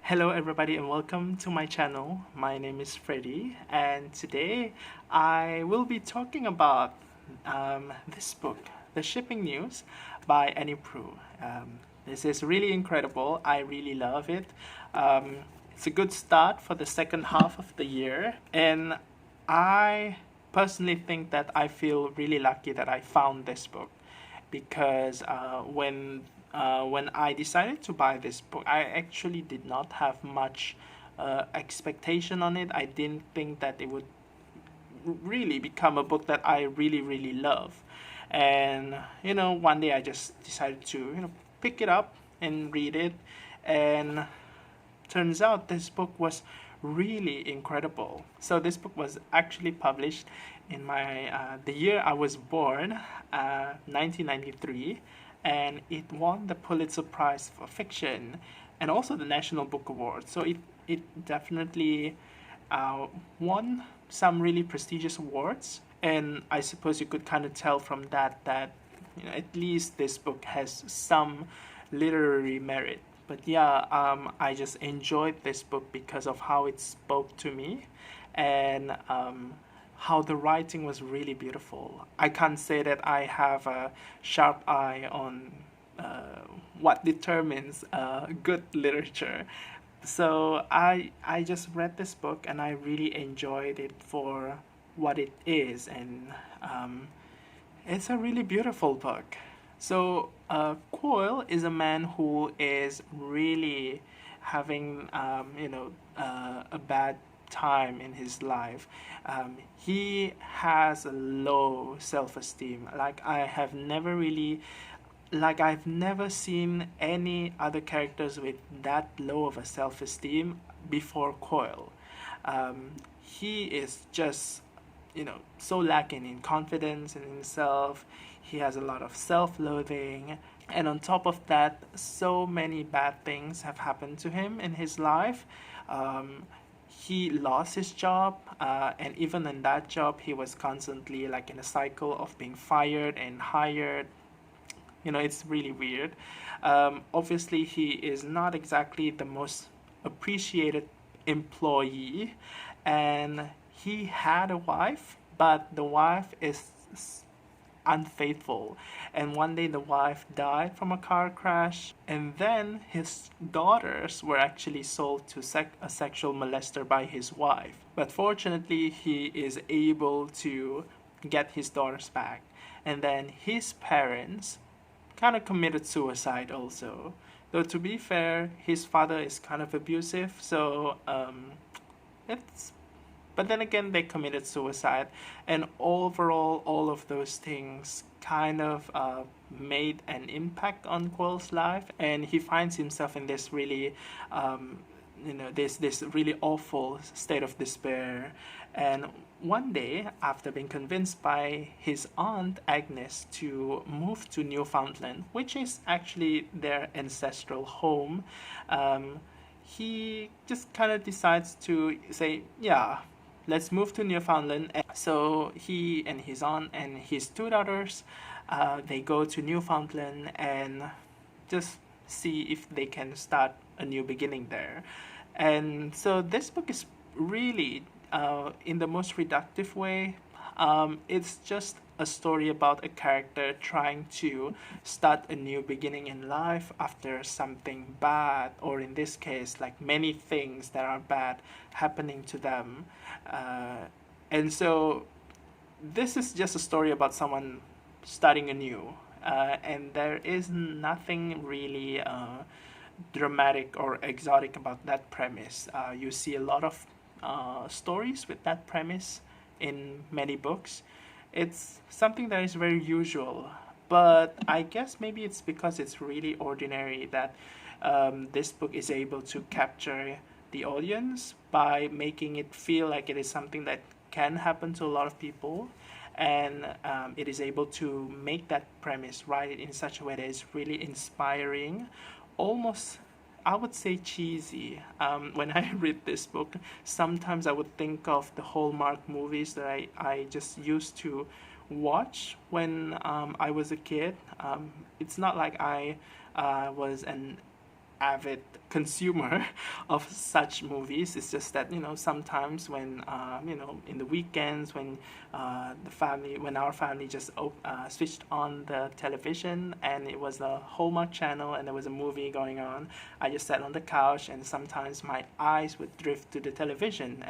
Hello, everybody, and welcome to my channel. My name is Freddy, and today I will be talking about this book, The Shipping News by Annie Proulx. This is really incredible. I really love it. Um, it's a good start for the second half of the year, and I personally think that I feel really lucky that I found this book because when I decided to buy this book, I actually did not have much expectation on it. I didn't think that it would really become a book that I really love. And one day I just decided to pick it up and read it, and turns out this book was really incredible. So this book was actually published in my the year I was born, 1993, and it won the Pulitzer Prize for fiction and also the National Book Award. So it definitely won some really prestigious awards, and I suppose you could kind of tell from that at least this book has some literary merit. But yeah, I just enjoyed this book because of how it spoke to me, and how the writing was really beautiful. I can't say that I have a sharp eye on what determines good literature. So I just read this book and I really enjoyed it for what it is, and it's a really beautiful book. So, Quoyle is a man who is really having, a bad time in his life. He has a low self-esteem. I've never seen any other characters with that low of a self-esteem before Quoyle. He is just so lacking in confidence in himself. He has a lot of self-loathing, and on top of that, so many bad things have happened to him in his life. He lost his job, and even in that job he was constantly like in a cycle of being fired and hired. It's really weird. Obviously he is not exactly the most appreciated employee, and he had a wife, but the wife is unfaithful. And one day the wife died from a car crash, and then his daughters were actually sold to a sexual molester by his wife. But fortunately, he is able to get his daughters back. And then his parents kind of committed suicide also. Though to be fair, his father is kind of abusive, so it's but then again, they committed suicide, and overall, all of those things kind of made an impact on Quill's life, and he finds himself in this really, this really awful state of despair. And one day, after being convinced by his aunt Agnes to move to Newfoundland, which is actually their ancestral home, he just kind of decides to say, yeah, let's move to Newfoundland. And so he and his aunt and his two daughters, they go to Newfoundland and just see if they can start a new beginning there. And so this book is really, in the most reductive way, it's just a story about a character trying to start a new beginning in life after something bad, or in this case, like many things that are bad happening to them. Uh, and so this is just a story about someone starting anew. And there is nothing really dramatic or exotic about that premise. You see a lot of stories with that premise in many books. It's something that is very usual, but I guess maybe it's because it's really ordinary that this book is able to capture the audience by making it feel like it is something that can happen to a lot of people, and it is able to make that premise right in such a way that is really inspiring, almost I would say cheesy. When I read this book, sometimes I would think of the Hallmark movies that I just used to watch when I was a kid. It's not like I was an avid consumer of such movies. It's just that sometimes when in the weekends when our family just switched on the television and it was a Hallmark channel and there was a movie going on, I just sat on the couch and sometimes my eyes would drift to the television,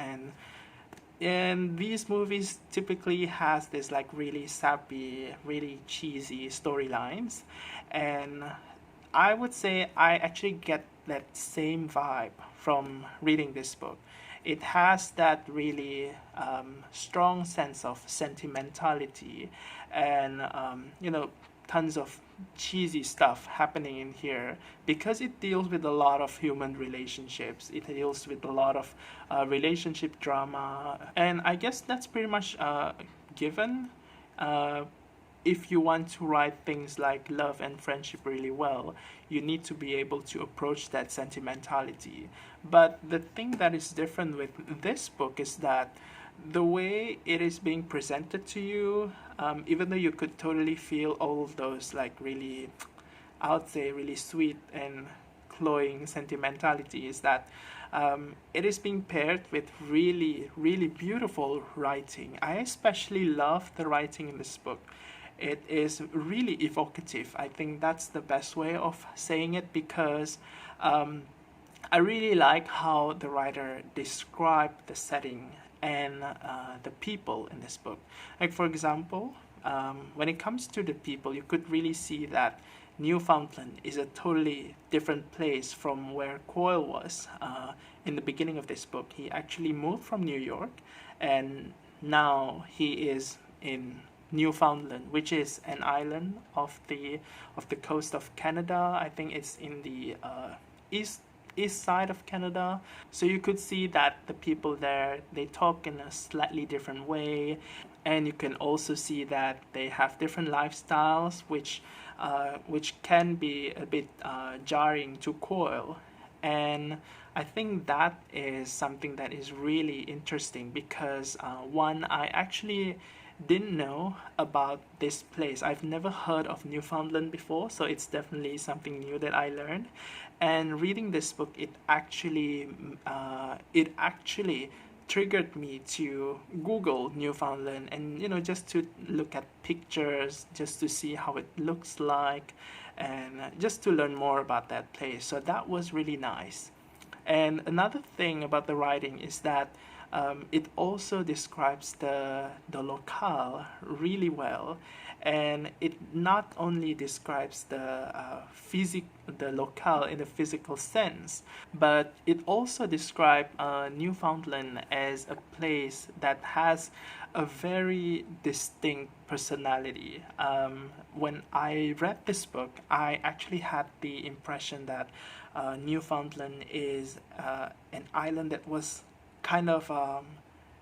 and these movies typically has this like really sappy, really cheesy storylines, and I would say I actually get that same vibe from reading this book. It has that really strong sense of sentimentality and tons of cheesy stuff happening in here because it deals with a lot of human relationships. It deals with a lot of relationship drama, and I guess that's pretty much given. If you want to write things like love and friendship really well, you need to be able to approach that sentimentality. But the thing that is different with this book is that the way it is being presented to you, even though you could totally feel all of those like really, I would say, really sweet and cloying sentimentality, is that it is being paired with really, really beautiful writing. I especially love the writing in this book. It is really evocative. I think that's the best way of saying it because I really like how the writer described the setting and the people in this book. Like, for example, when it comes to the people, you could really see that Newfoundland is a totally different place from where Quoyle was. In the beginning of this book, he actually moved from New York, and now he is in Newfoundland, which is an island of the coast of Canada. I think it's in the east side of Canada. So you could see that the people there, they talk in a slightly different way, and you can also see that they have different lifestyles, which can be a bit jarring to Quoyle. And I think that is something that is really interesting because one, I actually didn't know about this place. I've never heard of Newfoundland before, so it's definitely something new that I learned. And reading this book, it actually triggered me to Google Newfoundland and just to look at pictures, just to see how it looks like, and just to learn more about that place. So that was really nice. And another thing about the writing is that it also describes the locale really well, and it not only describes the locale in a physical sense, but it also describes Newfoundland as a place that has a very distinct personality. When I read this book, I actually had the impression that Newfoundland is an island that was kind of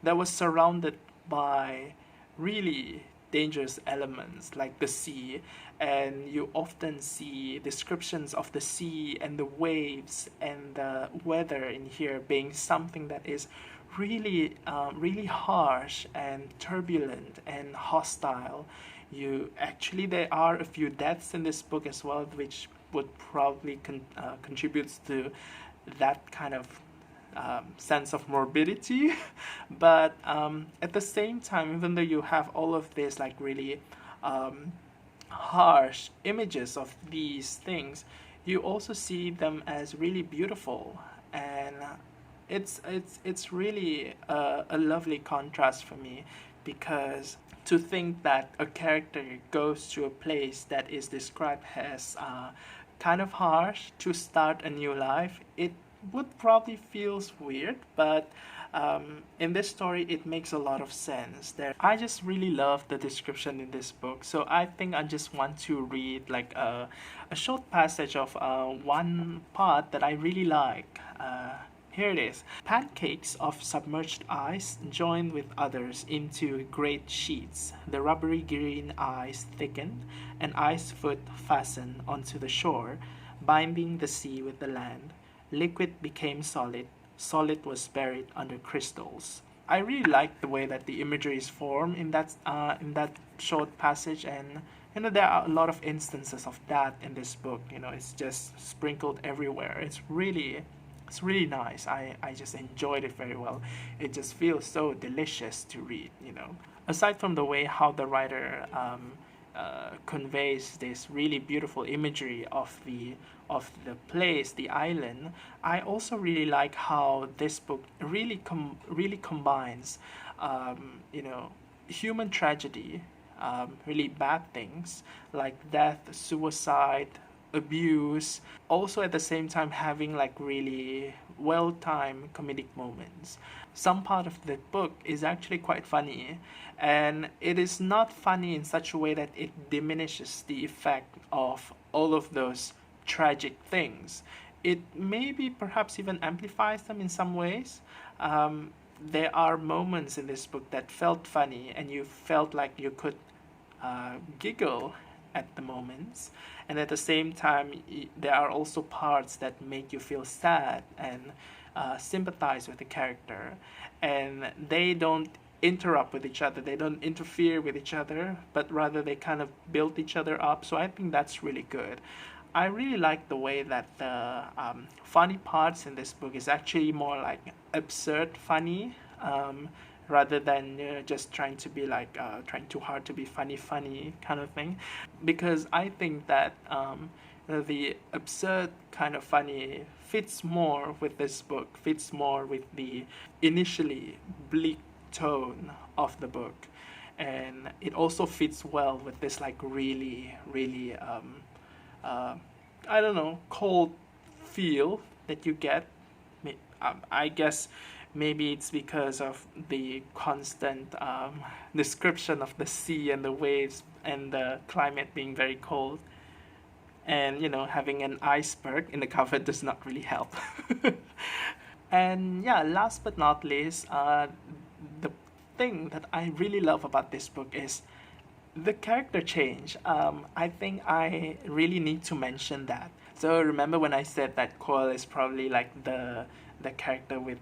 that was surrounded by really dangerous elements like the sea, and you often see descriptions of the sea and the waves and the weather in here being something that is really really harsh and turbulent and hostile. There are a few deaths in this book as well, which would probably contributes to that kind of sense of morbidity. But at the same time, even though you have all of this like really harsh images of these things, you also see them as really beautiful, and it's really a lovely contrast for me, because to think that a character goes to a place that is described as kind of harsh to start a new life, it would probably feels weird, but in this story it makes a lot of sense. I just really love the description in this book, so I think I just want to read like a short passage of one part that I really like. Here it is. Pancakes of submerged ice joined with others into great sheets. The rubbery green ice thickened, an ice foot fastened onto the shore, binding the sea with the land. Liquid became solid. Solid was buried under crystals. I really like the way that the imagery is formed in that short passage, and There are a lot of instances of that in this book. It's just sprinkled everywhere. It's really nice. I just enjoyed it very well. It just feels so delicious to read. Aside from the way how the writer conveys this really beautiful imagery of the place, the island, I also really like how this book really combines, human tragedy, really bad things like death, suicide, abuse, also at the same time having like really well-timed comedic moments. Some part of the book is actually quite funny, and it is not funny in such a way that it diminishes the effect of all of those tragic things. It maybe perhaps even amplifies them in some ways. There are moments in this book that felt funny, and you felt like you could giggle at the moments, and at the same time there are also parts that make you feel sad and sympathize with the character, and they don't interrupt with each other, they don't interfere with each other, but rather they kind of build each other up. So I think that's really good. I really like the way that the funny parts in this book is actually more like absurd funny, rather than just trying to be like trying too hard to be funny kind of thing. Because I think that the absurd kind of funny fits more with this book, fits more with the initially bleak tone of the book, and it also fits well with this like really I don't know, cold feel that you get. I guess maybe it's because of the constant description of the sea and the waves and the climate being very cold, and having an iceberg in the cover does not really help. And yeah, last but not least, the thing that I really love about this book is the character change. I think I really need to mention that. So remember when I said that Quoyle is probably like the character with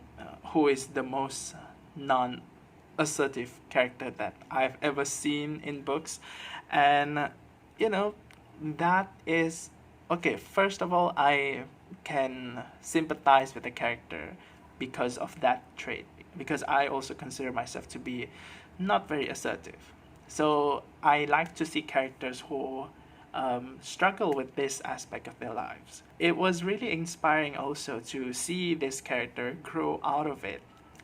who is the most non-assertive character that I've ever seen in books, and that is okay. First of all, I can sympathize with the character because of that trait, because I also consider myself to be not very assertive. So I like to see characters who struggle with this aspect of their lives. It was really inspiring also to see this character grow out of it.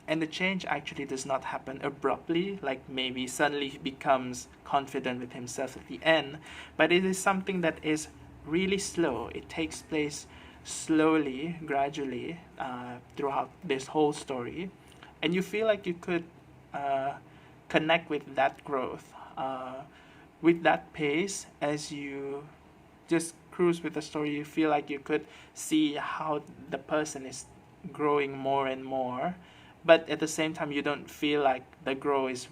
And the change actually does not happen abruptly, like maybe suddenly he becomes confident with himself at the end, but it is something that is really slow. It takes place slowly, gradually, throughout this whole story. And you feel like you could connect with that growth, with that pace. As you just cruise with the story, you feel like you could see how the person is growing more and more, but at the same time you don't feel like the growth is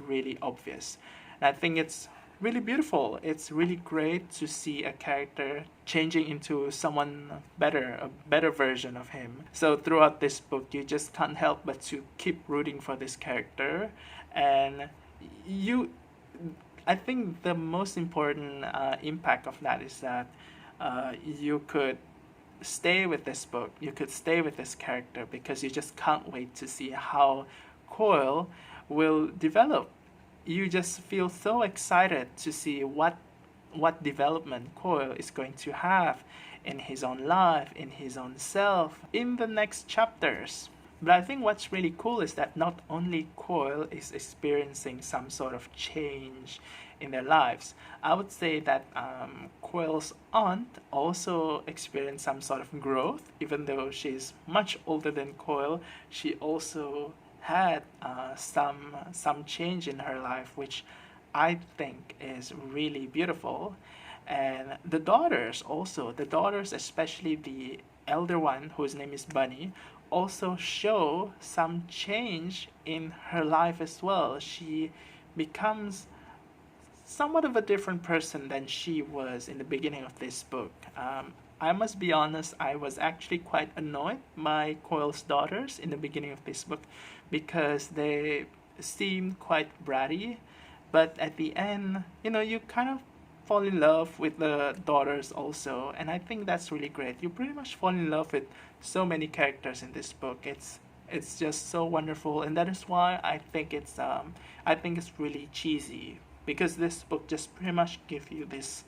really obvious. And I think it's really beautiful. It's really great to see a character changing into someone better, a better version of him. So throughout this book, you just can't help but to keep rooting for this character. And I think the most important impact of that is that you could stay with this book, you could stay with this character, because you just can't wait to see how Quoyle will develop. You just feel so excited to see what development Quoyle is going to have in his own life, in his own self, in the next chapters. But I think what's really cool is that not only Quoyle is experiencing some sort of change in their lives, I would say that Quoyle's aunt also experienced some sort of growth. Even though she's much older than Quoyle, she also had some change in her life, which I think is really beautiful. And the daughters, especially the elder one, whose name is Bunny, also show some change in her life as well. She becomes somewhat of a different person than she was in the beginning of this book. I must be honest, I was actually quite annoyed by Quoyle's daughters in the beginning of this book, because they seemed quite bratty. but at the end, you kind of fall in love with the daughters also, and I think that's really great. You pretty much fall in love with so many characters in this book. It's just so wonderful, and that is why I think it's really cheesy, because this book just pretty much gives you this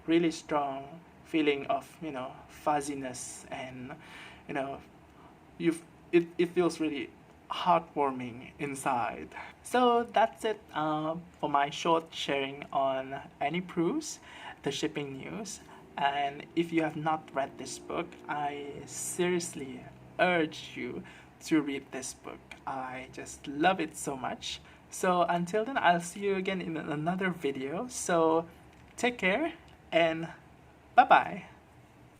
really strong feeling of fuzziness, and you know you it feels really heartwarming inside. So that's it for my short sharing on Annie Proulx, The Shipping News. And if you have not read this book, I seriously urge you to read this book. I just love it so much. So until then, I'll see you again in another video. So take care and bye bye.